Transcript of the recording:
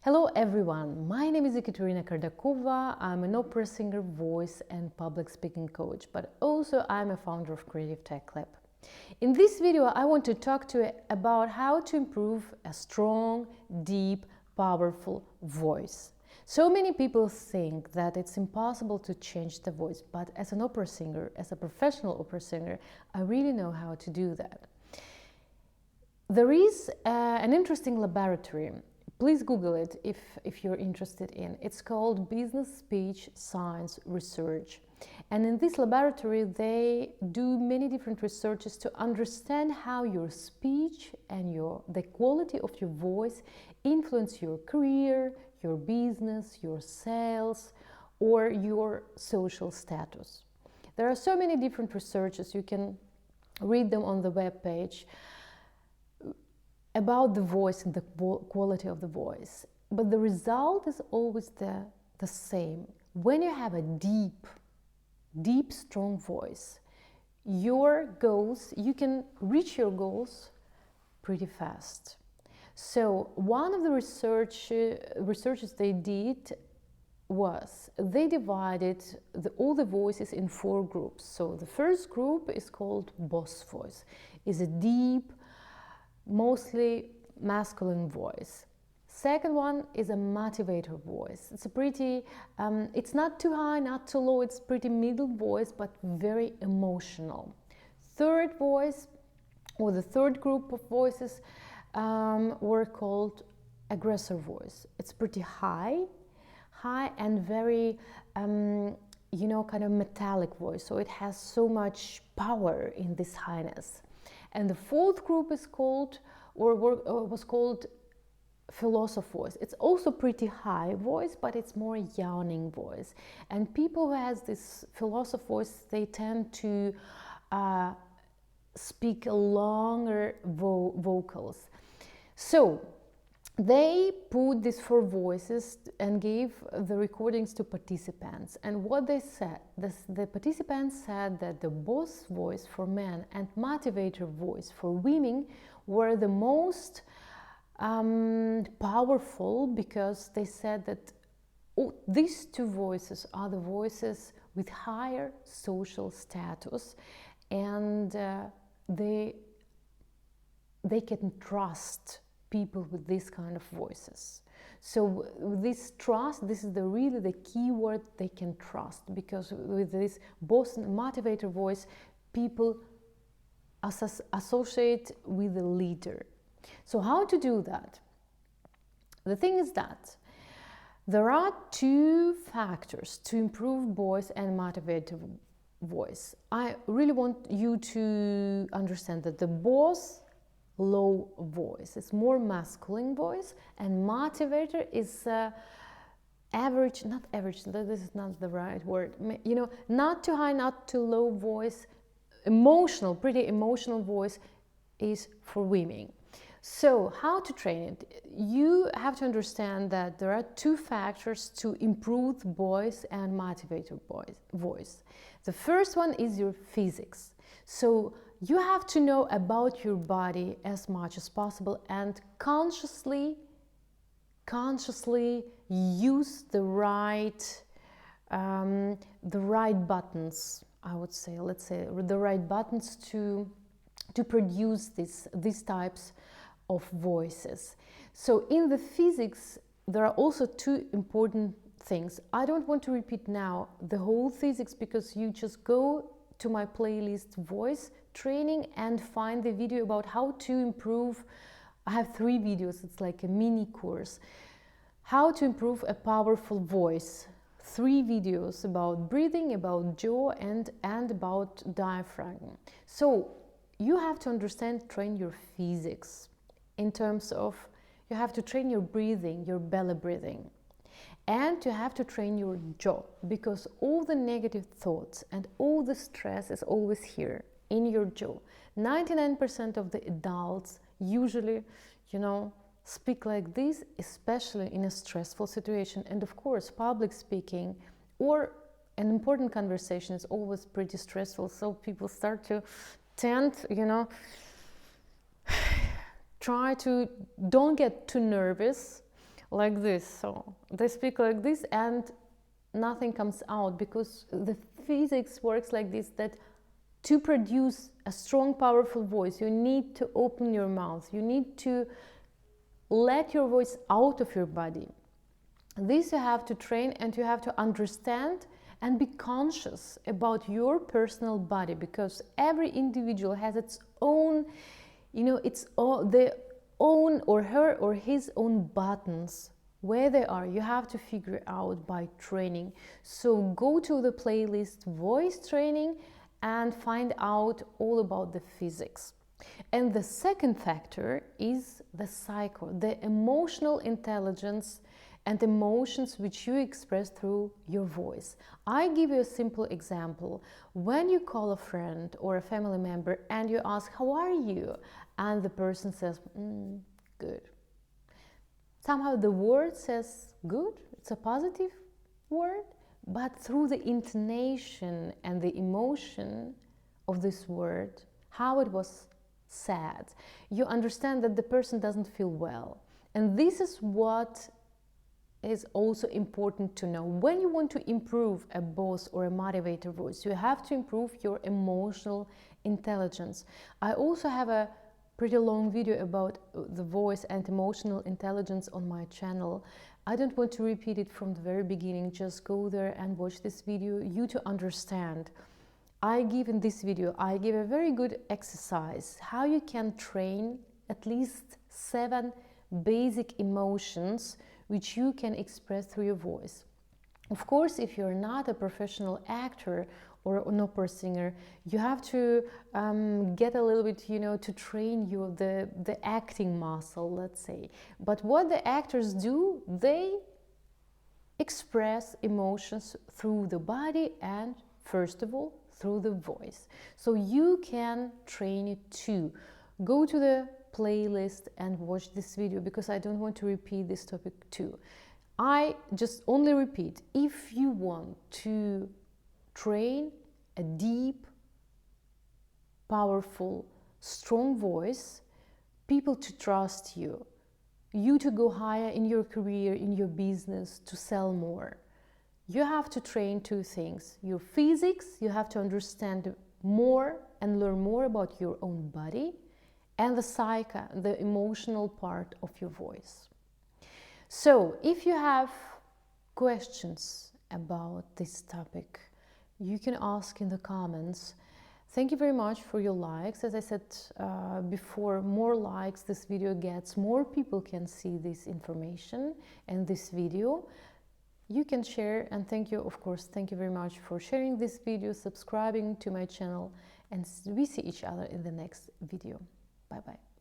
Hello everyone, my name is Ekaterina Kardakova. I'm an opera singer, voice and public speaking coach, but also I'm a founder of Creative Tech Lab. In this video, I want to talk to you about how to improve a strong, deep, powerful voice. So many people think that it's impossible to change the voice, but as an opera singer, as a professional opera singer, I really know how to do that. There is an interesting laboratory. Please Google it if you're interested in. It's called Business Speech Science Research. And in this laboratory, they do many different researches to understand how your speech and the quality of your voice influence your career, your business, your sales, or your social status. There are so many different researches. You can read them on the web page about the voice and the quality of the voice. But the result is always the same. When you have a deep, strong voice, your goals, you can reach your goals pretty fast. So one of the researches they did was they divided all the voices in 4 groups. So the first group is called boss voice. It's a deep, mostly masculine voice. Second one is a motivator voice. It's a pretty, it's not too high, not too low, it's pretty middle voice, but very emotional. Third voice, or the third group of voices, were called aggressor voice. It's pretty high and very, kind of metallic voice. So it has so much power in this highness. And the fourth group is called, was called philosopher voice. It's also pretty high voice, but it's more yawning voice. And people who has this philosopher voice, they tend to speak longer vocals. So they put these 4 voices and gave the recordings to participants. And what they said, the participants said that the boss voice for men and motivator voice for women were the most powerful, because they said that these 2 voices are the voices with higher social status, and they can trust people with this kind of voices. So this trust, this is really the key word, they can trust, because with this boss motivator voice, people associate with the leader. So how to do that? The thing is that there are 2 factors to improve voice and motivator voice. I really want you to understand that the boss low voice, it's more masculine voice, and motivator is average, not average, this is not the right word, not too high, not too low voice, emotional, pretty emotional voice is for women. So how to train it? You have to understand that there are 2 factors to improve voice and motivator voice. The first one is your physics. So you have to know about your body as much as possible and consciously use the right buttons, I would say, let's say the right buttons to produce these types of voices. So in the physics, there are also 2 important things. I don't want to repeat now the whole physics, because you just go to my playlist voice training and find the video about how to improve. I have 3 videos, it's like a mini course. How to improve a powerful voice. 3 videos about breathing, about jaw, and about diaphragm. So you have to train your physics in terms of, you have to train your breathing, your belly breathing. And you have to train your jaw, because all the negative thoughts and all the stress is always here in your jaw. 99% of the adults usually, speak like this, especially in a stressful situation. And of course, public speaking or an important conversation is always pretty stressful. So people start to try to don't get too nervous, like this. So they speak like this and nothing comes out, because the physics works like this, that to produce a strong, powerful voice, you need to open your mouth. You need to let your voice out of your body. This you have to train, and you have to understand and be conscious about your personal body, because every individual has its own, their own, or her or his own buttons. Where they are, you have to figure out by training. So go to the playlist voice training and find out all about the physics. And the second factor is the psycho, the emotional intelligence and emotions which you express through your voice. I give you a simple example. When you call a friend or a family member and you ask, how are you? And the person says, good. Somehow the word says good, it's a positive word, but through the intonation and the emotion of this word, how it was said, you understand that the person doesn't feel well. And this is what is also important to know. When you want to improve a boss or a motivator voice, you have to improve your emotional intelligence. I also have a pretty long video about the voice and emotional intelligence on my channel. I don't want to repeat it from the very beginning. Just go there and watch this video, you to understand. In this video, I give a very good exercise how you can train at least 7 basic emotions which you can express through your voice. Of course, if you're not a professional actor or an opera singer, you have to get a little bit, to train the acting muscle, let's say. But what the actors do, they express emotions through the body and, first of all, through the voice. So you can train it too. Go to the playlist and watch this video, because I don't want to repeat this topic too. I just only repeat, if you want to train a deep, powerful, strong voice, people to trust you, you to go higher in your career, in your business, to sell more, you have to train 2 things. Your physics, you have to understand more and learn more about your own body, and the psyche, the emotional part of your voice. So if you have questions about this topic, you can ask in the comments. Thank you very much for your likes. As I said before, more likes this video gets, more people can see this information and this video. You can share, and thank you, of course, thank you very much for sharing this video, subscribing to my channel, and we see each other in the next video. Bye bye.